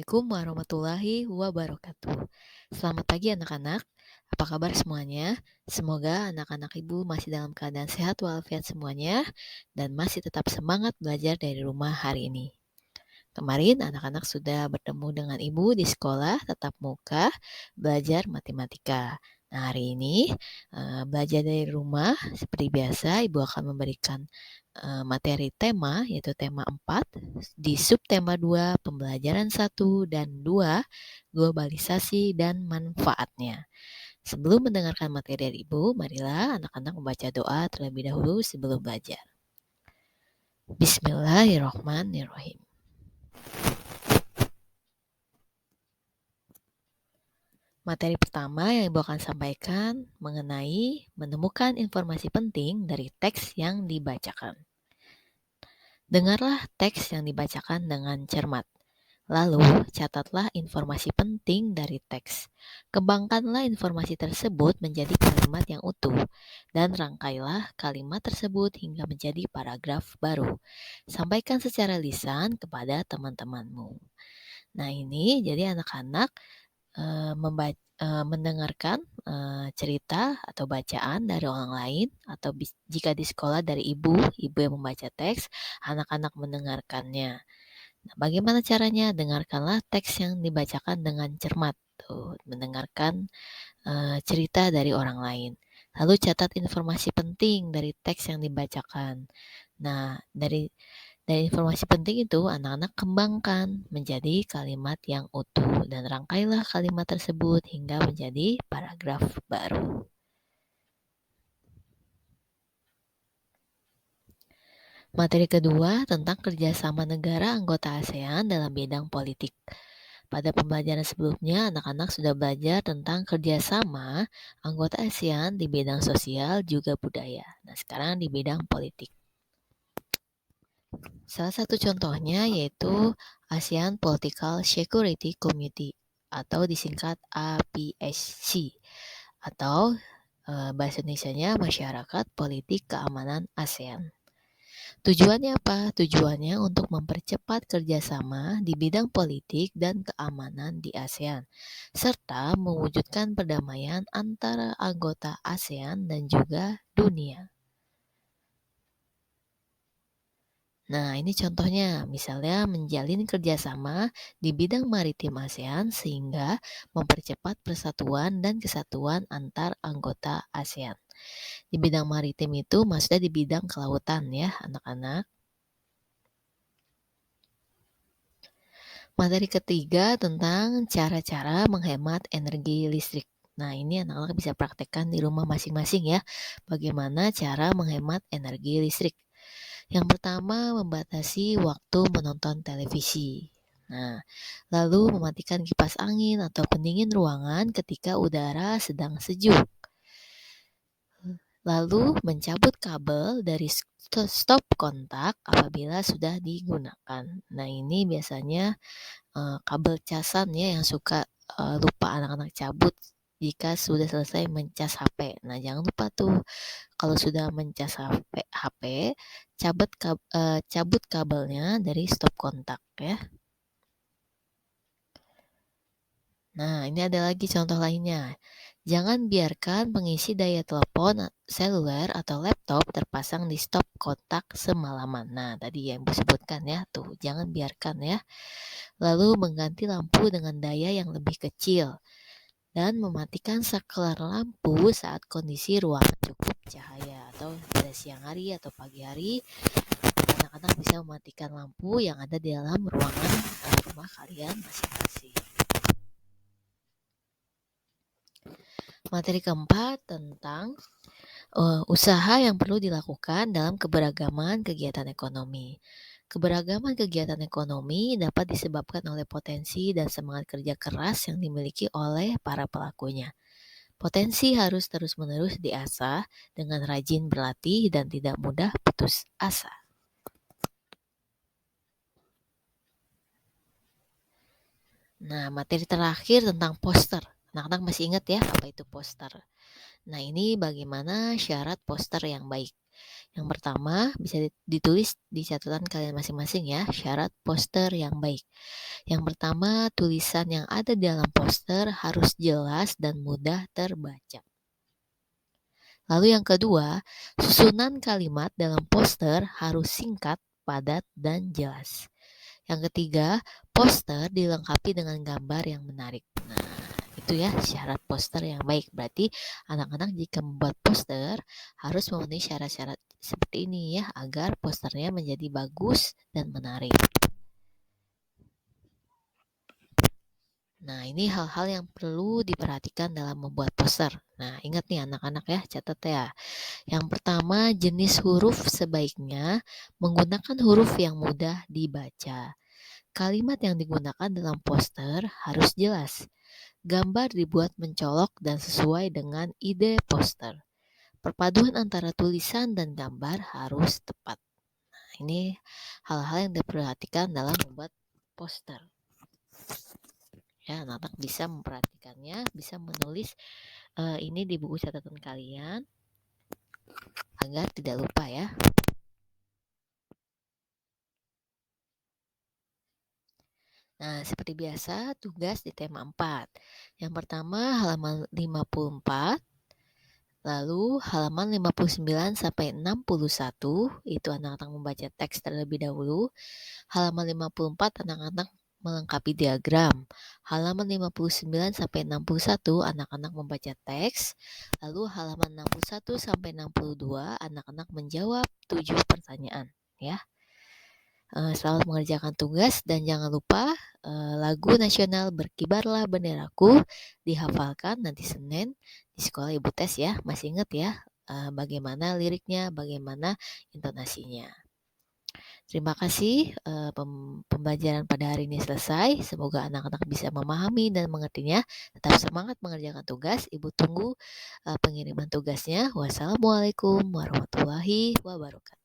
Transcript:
Assalamualaikum warahmatullahi wabarakatuh. Selamat pagi anak-anak. Apa kabar semuanya? Semoga anak-anak ibu masih dalam keadaan sehat walafiat semuanya dan masih tetap semangat belajar dari rumah hari ini. Kemarin anak-anak sudah bertemu dengan ibu di sekolah tatap muka belajar matematika. Nah, hari ini belajar dari rumah seperti biasa ibu akan memberikan materi tema yaitu tema 4 di subtema 2 pembelajaran 1 dan 2 globalisasi dan manfaatnya. Sebelum mendengarkan materi dari ibu, marilah anak-anak membaca doa terlebih dahulu sebelum belajar. Bismillahirrahmanirrahim. Materi pertama yang Ibu akan sampaikan mengenai menemukan informasi penting dari teks yang dibacakan. Dengarlah teks yang dibacakan dengan cermat. Lalu, catatlah informasi penting dari teks. Kembangkanlah informasi tersebut menjadi kalimat yang utuh, dan rangkailah kalimat tersebut hingga menjadi paragraf baru. Sampaikan secara lisan kepada teman-temanmu. Nah, ini jadi anak-anak mendengarkan cerita atau bacaan dari orang lain, atau jika di sekolah dari ibu yang membaca teks, anak-anak mendengarkannya. Nah, bagaimana caranya? Dengarkanlah teks yang dibacakan dengan cermat. Tuh, mendengarkan cerita dari orang lain. Lalu catat informasi penting dari teks yang dibacakan. Nah, dari informasi penting itu anak-anak kembangkan menjadi kalimat yang utuh dan rangkailah kalimat tersebut hingga menjadi paragraf baru. Materi kedua tentang kerjasama negara anggota ASEAN dalam bidang politik. Pada pembelajaran sebelumnya, anak-anak sudah belajar tentang kerjasama anggota ASEAN di bidang sosial juga budaya. Nah, sekarang di bidang politik. Salah satu contohnya yaitu ASEAN Political Security Committee atau disingkat APSC atau bahasa Indonesianya Masyarakat Politik Keamanan ASEAN. Tujuannya apa? Tujuannya untuk mempercepat kerjasama di bidang politik dan keamanan di ASEAN, serta mewujudkan perdamaian antara anggota ASEAN dan juga dunia. Nah, ini contohnya, misalnya menjalin kerjasama di bidang maritim ASEAN sehingga mempercepat persatuan dan kesatuan antar anggota ASEAN. Di bidang maritim itu maksudnya di bidang kelautan ya, anak-anak. Materi ketiga tentang cara-cara menghemat energi listrik. Nah, ini anak-anak bisa praktekkan di rumah masing-masing ya, bagaimana cara menghemat energi listrik. Yang pertama, membatasi waktu menonton televisi. Nah, lalu mematikan kipas angin atau pendingin ruangan ketika udara sedang sejuk. Lalu mencabut kabel dari stop kontak apabila sudah digunakan. Nah, ini biasanya kabel casan ya yang suka lupa anak-anak cabut jika sudah selesai mencas HP. Nah, jangan lupa tuh kalau sudah mencas HP, cabut kabelnya dari stop kontak ya. Nah, ini ada lagi contoh lainnya. Jangan biarkan pengisi daya telepon seluler atau laptop terpasang di stop kontak semalaman. Nah, tadi yang disebutkan ya, tuh jangan biarkan ya. Lalu mengganti lampu dengan daya yang lebih kecil dan mematikan saklar lampu saat kondisi ruangan cukup cahaya, atau pada siang hari atau pagi hari anak-anak bisa mematikan lampu yang ada di dalam ruangan rumah kalian masing-masing. Materi keempat tentang usaha yang perlu dilakukan dalam keberagaman kegiatan ekonomi. Keberagaman kegiatan ekonomi dapat disebabkan oleh potensi dan semangat kerja keras yang dimiliki oleh para pelakunya. Potensi harus terus-menerus diasah dengan rajin berlatih dan tidak mudah putus asa. Nah, materi terakhir tentang poster. Anak-anak masih ingat ya apa itu poster? Nah, ini bagaimana syarat poster yang baik. Yang pertama, bisa ditulis di catatan kalian masing-masing ya, syarat poster yang baik. Yang pertama, tulisan yang ada di dalam poster harus jelas dan mudah terbaca. Lalu yang kedua, susunan kalimat dalam poster harus singkat, padat, dan jelas. Yang ketiga, poster dilengkapi dengan gambar yang menarik. Nah, itu ya syarat poster yang baik. Berarti anak-anak jika membuat poster harus memenuhi syarat-syarat seperti ini ya, agar posternya menjadi bagus dan menarik. Nah, ini hal-hal yang perlu diperhatikan dalam membuat poster. Nah, ingat nih anak-anak ya, catat ya. Yang pertama, jenis huruf sebaiknya menggunakan huruf yang mudah dibaca. Kalimat yang digunakan dalam poster harus jelas. Gambar dibuat mencolok dan sesuai dengan ide poster. Perpaduan antara tulisan dan gambar harus tepat. Nah, ini hal-hal yang diperhatikan dalam membuat poster. Ya, anak-anak bisa memperhatikannya, bisa menulis ini di buku catatan kalian agar tidak lupa ya. Nah, seperti biasa, tugas di tema 4. Yang pertama, halaman 54, lalu halaman 59 sampai 61, itu anak-anak membaca teks terlebih dahulu. Halaman 54, anak-anak melengkapi diagram. Halaman 59 sampai 61, anak-anak membaca teks. Lalu halaman 61 sampai 62, anak-anak menjawab 7 pertanyaan, ya. Selamat mengerjakan tugas dan jangan lupa lagu nasional Berkibarlah Benderaku dihafalkan nanti Senin di sekolah Ibu Tes ya. Masih ingat ya bagaimana liriknya, bagaimana intonasinya. Terima kasih pembelajaran pada hari ini selesai. Semoga anak-anak bisa memahami dan mengertinya. Tetap semangat mengerjakan tugas. Ibu tunggu pengiriman tugasnya. Wassalamualaikum warahmatullahi wabarakatuh.